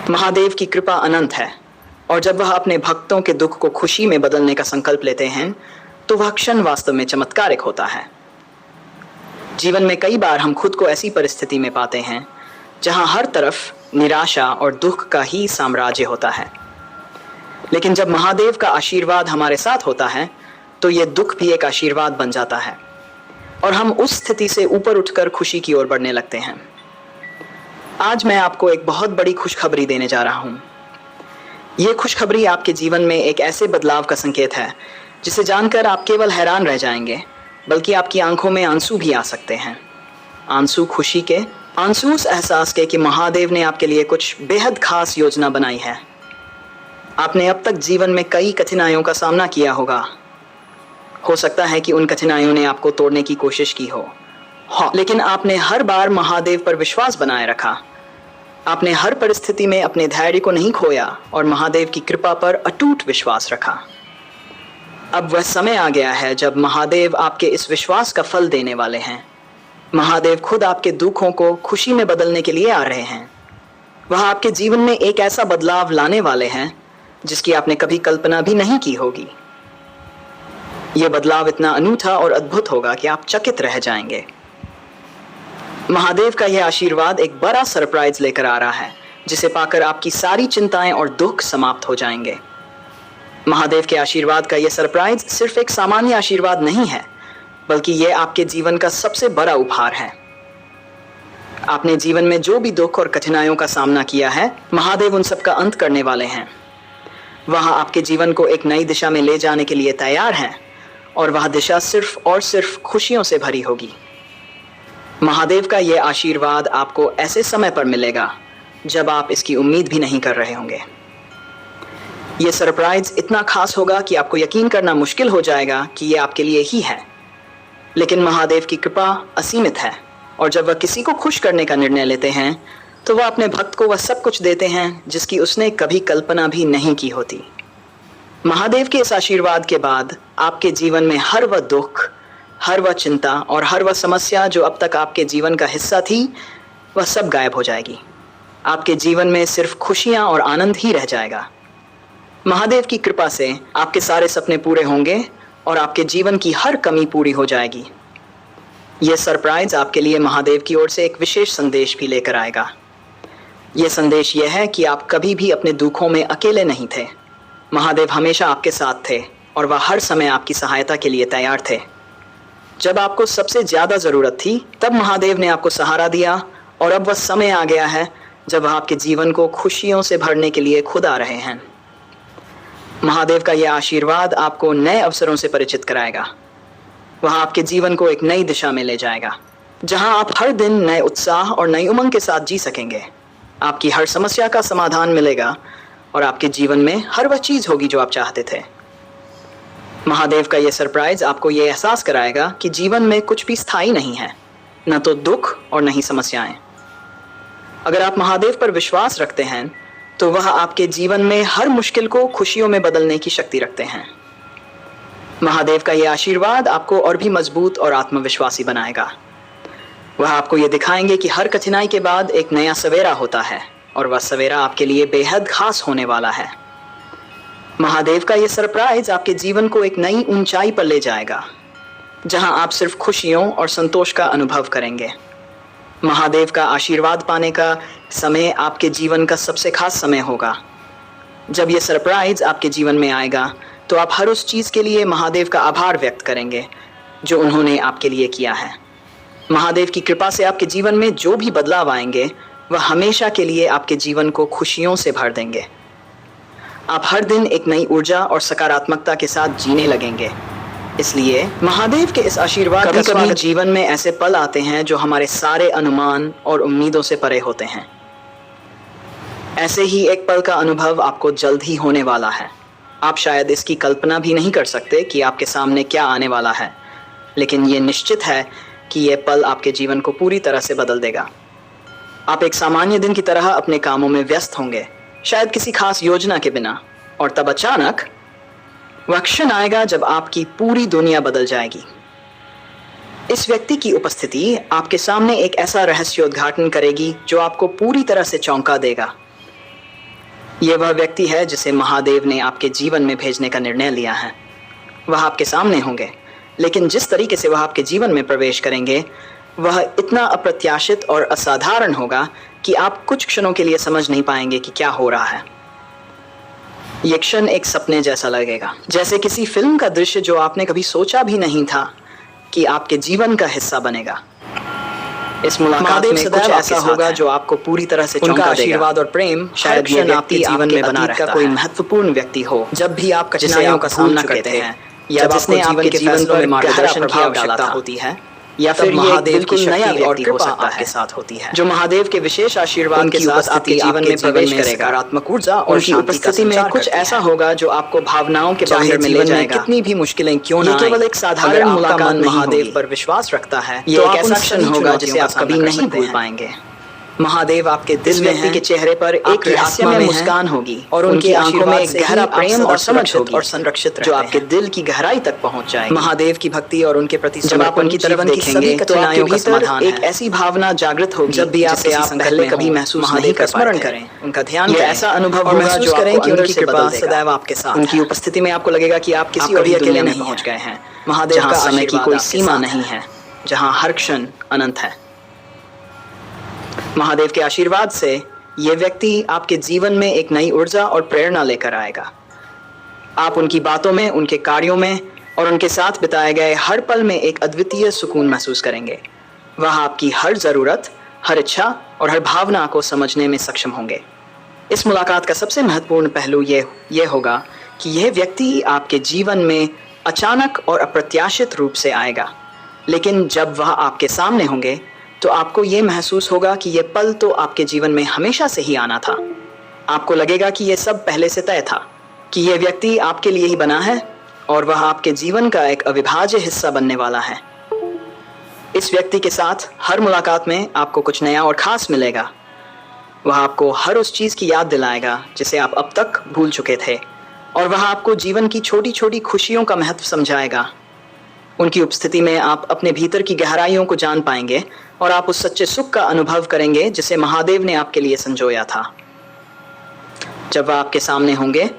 महादेव की कृपा अनंत है और जब वह अपने भक्तों के दुख को खुशी में बदलने का संकल्प लेते हैं तो वह क्षण वास्तव में चमत्कारिक होता है। जीवन में कई बार हम खुद को ऐसी परिस्थिति में पाते हैं जहां हर तरफ निराशा और दुख का ही साम्राज्य होता है, लेकिन जब महादेव का आशीर्वाद हमारे साथ होता है तो यह दुख भी एक आशीर्वाद बन जाता है और हम उस स्थिति से ऊपर उठकर खुशी की ओर बढ़ने लगते हैं। आज मैं आपको एक बहुत बड़ी खुशखबरी देने जा रहा हूँ। ये खुशखबरी आपके जीवन में एक ऐसे बदलाव का संकेत है जिसे जानकर आप केवल हैरान रह जाएंगे, बल्कि आपकी आंखों में आंसू भी आ सकते हैं। आंसू खुशी के, आंसू उस एहसास के कि महादेव ने आपके लिए कुछ बेहद खास योजना बनाई है। आपने अब तक जीवन में कई कठिनाइयों का सामना किया होगा। हो सकता है कि उन कठिनाइयों ने आपको तोड़ने की कोशिश की हो, लेकिन आपने हर बार महादेव पर विश्वास बनाए रखा। आपने हर परिस्थिति में अपने धैर्य को नहीं खोया और महादेव की कृपा पर अटूट विश्वास रखा। अब वह समय आ गया है जब महादेव आपके इस विश्वास का फल देने वाले हैं। महादेव खुद आपके दुखों को खुशी में बदलने के लिए आ रहे हैं। वह आपके जीवन में एक ऐसा बदलाव लाने वाले हैं जिसकी आपने कभी कल्पना भी नहीं की होगी। यह बदलाव इतना अनूठा और अद्भुत होगा कि आप चकित रह जाएंगे। महादेव का यह आशीर्वाद एक बड़ा सरप्राइज लेकर आ रहा है जिसे पाकर आपकी सारी चिंताएं और दुख समाप्त हो जाएंगे। महादेव के आशीर्वाद का यह सरप्राइज सिर्फ एक सामान्य आशीर्वाद नहीं है, बल्कि यह आपके जीवन का सबसे बड़ा उपहार है। आपने जीवन में जो भी दुख और कठिनाइयों का सामना किया है, महादेव उन सब का अंत करने वाले हैं। वह आपके जीवन को एक नई दिशा में ले जाने के लिए तैयार हैं और वह दिशा सिर्फ और सिर्फ खुशियों से भरी होगी। महादेव का यह आशीर्वाद आपको ऐसे समय पर मिलेगा जब आप इसकी उम्मीद भी नहीं कर रहे होंगे। यह सरप्राइज इतना खास होगा कि आपको यकीन करना मुश्किल हो जाएगा कि यह आपके लिए ही है। लेकिन महादेव की कृपा असीमित है और जब वह किसी को खुश करने का निर्णय लेते हैं तो वह अपने भक्त को वह सब कुछ देते हैं जिसकी उसने कभी कल्पना भी नहीं की होती। महादेव के इस आशीर्वाद के बाद आपके जीवन में हर वह दुख, हर वह चिंता और हर वह समस्या जो अब तक आपके जीवन का हिस्सा थी, वह सब गायब हो जाएगी। आपके जीवन में सिर्फ खुशियां और आनंद ही रह जाएगा। महादेव की कृपा से आपके सारे सपने पूरे होंगे और आपके जीवन की हर कमी पूरी हो जाएगी। यह सरप्राइज आपके लिए महादेव की ओर से एक विशेष संदेश भी लेकर आएगा। यह संदेश यह है कि आप कभी भी अपने दुखों में अकेले नहीं थे। महादेव हमेशा आपके साथ थे और वह हर समय आपकी सहायता के लिए तैयार थे। जब आपको सबसे ज़्यादा ज़रूरत थी तब महादेव ने आपको सहारा दिया और अब वह समय आ गया है जब वह आपके जीवन को खुशियों से भरने के लिए खुद आ रहे हैं। महादेव का यह आशीर्वाद आपको नए अवसरों से परिचित कराएगा। वह आपके जीवन को एक नई दिशा में ले जाएगा जहां आप हर दिन नए उत्साह और नई उमंग के साथ जी सकेंगे। आपकी हर समस्या का समाधान मिलेगा और आपके जीवन में हर वह चीज़ होगी जो आप चाहते थे। महादेव का यह सरप्राइज आपको यह एहसास कराएगा कि जीवन में कुछ भी स्थायी नहीं है, न तो दुख और न ही समस्याएं। अगर आप महादेव पर विश्वास रखते हैं तो वह आपके जीवन में हर मुश्किल को खुशियों में बदलने की शक्ति रखते हैं। महादेव का यह आशीर्वाद आपको और भी मजबूत और आत्मविश्वासी बनाएगा। वह आपको यह दिखाएंगे कि हर कठिनाई के बाद एक नया सवेरा होता है और वह सवेरा आपके लिए बेहद खास होने वाला है। महादेव का यह सरप्राइज आपके जीवन को एक नई ऊंचाई पर ले जाएगा जहां आप सिर्फ खुशियों और संतोष का अनुभव करेंगे। महादेव का आशीर्वाद पाने का समय आपके जीवन का सबसे खास समय होगा। जब यह सरप्राइज आपके जीवन में आएगा तो आप हर उस चीज़ के लिए महादेव का आभार व्यक्त करेंगे जो उन्होंने आपके लिए किया है। महादेव की कृपा से आपके जीवन में जो भी बदलाव आएंगे वह हमेशा के लिए आपके जीवन को खुशियों से भर देंगे। आप हर दिन एक नई ऊर्जा और सकारात्मकता के साथ जीने लगेंगे। इसलिए महादेव के इस आशीर्वाद कभी कभी जीवन में ऐसे पल आते हैं जो हमारे सारे अनुमान और उम्मीदों से परे होते हैं। ऐसे ही एक पल का अनुभव आपको जल्द ही होने वाला है। आप शायद इसकी कल्पना भी नहीं कर सकते कि आपके सामने क्या आने वाला है, लेकिन ये निश्चित है कि यह पल आपके जीवन को पूरी तरह से बदल देगा। आप एक सामान्य दिन की तरह अपने कामों में व्यस्त होंगे, शायद किसी खास योजना के बिना, और तब अचानक वह क्षण आएगा जब आपकी पूरी दुनिया बदल जाएगी। इस व्यक्ति की उपस्थिति आपके सामने एक ऐसा रहस्य उद्घाटन करेगी जो आपको पूरी तरह से चौंका देगा। ये वह व्यक्ति है जिसे महादेव ने आपके जीवन में भेजने का निर्णय लिया है। वह आपके सामने होंगे, लेकिन जिस तरीके से वह आपके जीवन में प्रवेश करेंगे वह इतना अप्रत्याशित और असाधारण होगा कि आप कुछ क्षणों के लिए समझ नहीं पाएंगे कि क्या हो रहा है। ये क्षण एक सपने जैसा लगेगा, जैसे किसी फिल्म का दृश्य जो आपने कभी सोचा भी नहीं था कि आपके जीवन का हिस्सा बनेगा। इस मुलाकात में कुछ ऐसा होगा जो आपको पूरी तरह से चौंका देगा। आशीर्वाद और प्रेम शायद ये आपके जीवन में बना रहता है। कोई महत्वपूर्ण व्यक्ति हो जब भी आप कठिनाइयों का सामना करते हैं या जिसने आपके जीवन में मार्गदर्शन की आवश्यकता होती है, या फिर महादेव की नया व्यक्ति हो सकता है साथ होती है जो महादेव के विशेष आशीर्वाद के साथ आपके जीवन में प्रवेश करेगा। सकारात्मक ऊर्जा और उनकी उपस्थिति में कुछ ऐसा होगा जो आपको भावनाओं के बाहर में ले जाएगा। कितनी भी मुश्किलें क्यों ना, केवल एक साधारण मुलाकात महादेव पर विश्वास रखता है, ये एक ऐसा क्षण होगा जिसे आप कभी नहीं भूल पाएंगे। महादेव आपके दिल व्यक्ति के चेहरे पर एक रहस्यमय मुस्कान होगी और उनकी आंखों में एक गहरा प्रेम और समझ होगी और संरक्षित जो आपके दिल की गहराई तक पहुंच जाएगी। महादेव की भक्ति और उनके प्रति जब आप उनकी तरफ देखेंगे तो आपके भीतर एक ऐसी भावना जागृत होगी जब भी आप पहले कभी महसूस महादेव का स्मरण करें, उनका ध्यान करें, ऐसा अनुभव होगा जो करें कि उनकी कृपा सदैव आपके साथ। उनकी उपस्थिति में आपको लगेगा कि आप किसी और अकेले नहीं पहुंच गए हैं। महादेव का समय की कोई सीमा नहीं है, जहाँ हर क्षण अनंत है। महादेव के आशीर्वाद से ये व्यक्ति आपके जीवन में एक नई ऊर्जा और प्रेरणा लेकर आएगा। आप उनकी बातों में, उनके कार्यों में और उनके साथ बिताए गए हर पल में एक अद्वितीय सुकून महसूस करेंगे। वह आपकी हर ज़रूरत, हर इच्छा और हर भावना को समझने में सक्षम होंगे। इस मुलाकात का सबसे महत्वपूर्ण पहलू ये होगा कि यह व्यक्ति आपके जीवन में अचानक और अप्रत्याशित रूप से आएगा, लेकिन जब वह आपके सामने होंगे तो आपको ये महसूस होगा कि ये पल तो आपके जीवन में हमेशा से ही आना था। आपको लगेगा कि ये सब पहले से तय था, कि ये व्यक्ति आपके लिए ही बना है और वह आपके जीवन का एक अविभाज्य हिस्सा बनने वाला है। इस व्यक्ति के साथ हर मुलाकात में आपको कुछ नया और ख़ास मिलेगा। वह आपको हर उस चीज़ की याद दिलाएगा जिसे आप अब तक भूल चुके थे, और वह आपको जीवन की छोटी छोटी खुशियों का महत्व समझाएगा। उनकी उपस्थिति में आप अपने भीतर की गहराइयों को जान पाएंगे और आप उस सच्चे सुख का अनुभव करेंगे जिसे महादेव ने आपके लिए संजोया था। जब वह आपके सामने होंगे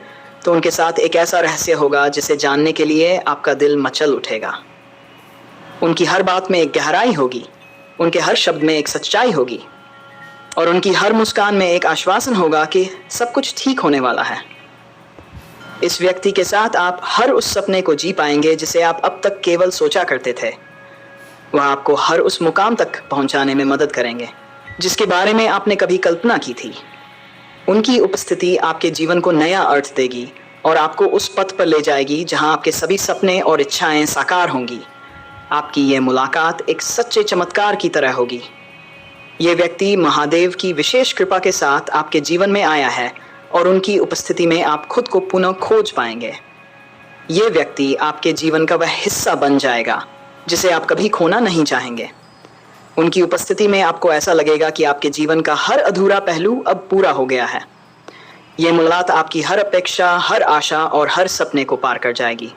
तो उनके साथ एक ऐसा रहस्य होगा जिसे जानने के लिए आपका दिल मचल उठेगा। उनकी हर बात में एक गहराई होगी, उनके हर शब्द में एक सच्चाई होगी और उनकी हर मुस्कान में एक आश्वासन होगा कि सब कुछ ठीक होने वाला है। इस व्यक्ति के साथ आप हर उस सपने को जी पाएंगे जिसे आप अब तक केवल सोचा करते थे। वह आपको हर उस मुकाम तक पहुंचाने में मदद करेंगे जिसके बारे में आपने कभी कल्पना की थी। उनकी उपस्थिति आपके जीवन को नया अर्थ देगी और आपको उस पथ पर ले जाएगी जहां आपके सभी सपने और इच्छाएं साकार होंगी। आपकी ये मुलाकात एक सच्चे चमत्कार की तरह होगी। ये व्यक्ति महादेव की विशेष कृपा के साथ आपके जीवन में आया है और उनकी उपस्थिति में आप खुद को पुनः खोज पाएंगे। ये व्यक्ति आपके जीवन का वह हिस्सा बन जाएगा जिसे आप कभी खोना नहीं चाहेंगे। उनकी उपस्थिति में आपको ऐसा लगेगा कि आपके जीवन का हर अधूरा पहलू अब पूरा हो गया है। ये मुलाकात आपकी हर अपेक्षा, हर आशा और हर सपने को पार कर जाएगी।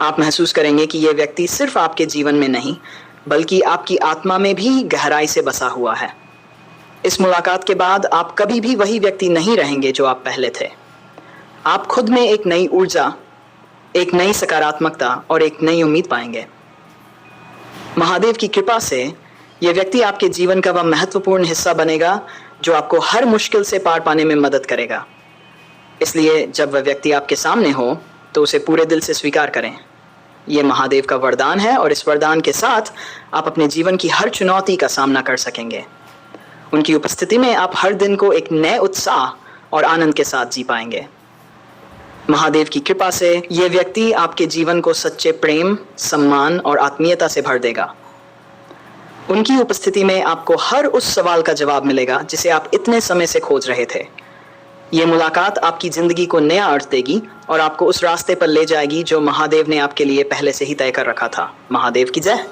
आप महसूस करेंगे कि ये व्यक्ति सिर्फ आपके जीवन में नहीं बल्कि आपकी आत्मा में भी गहराई से बसा हुआ है। इस मुलाकात के बाद आप कभी भी वही व्यक्ति नहीं रहेंगे जो आप पहले थे। आप खुद में एक नई ऊर्जा, एक नई सकारात्मकता और एक नई उम्मीद पाएंगे। महादेव की कृपा से यह व्यक्ति आपके जीवन का वह महत्वपूर्ण हिस्सा बनेगा जो आपको हर मुश्किल से पार पाने में मदद करेगा। इसलिए जब वह व्यक्ति आपके सामने हो तो उसे पूरे दिल से स्वीकार करें। यह महादेव का वरदान है और इस वरदान के साथ आप अपने जीवन की हर चुनौती का सामना कर सकेंगे। उनकी उपस्थिति में आप हर दिन को एक नए उत्साह और आनंद के साथ जी पाएंगे। महादेव की कृपा से यह व्यक्ति आपके जीवन को सच्चे प्रेम, सम्मान और आत्मीयता से भर देगा। उनकी उपस्थिति में आपको हर उस सवाल का जवाब मिलेगा जिसे आप इतने समय से खोज रहे थे। ये मुलाकात आपकी ज़िंदगी को नया अर्थ देगी और आपको उस रास्ते पर ले जाएगी जो महादेव ने आपके लिए पहले से ही तय कर रखा था। महादेव की जय।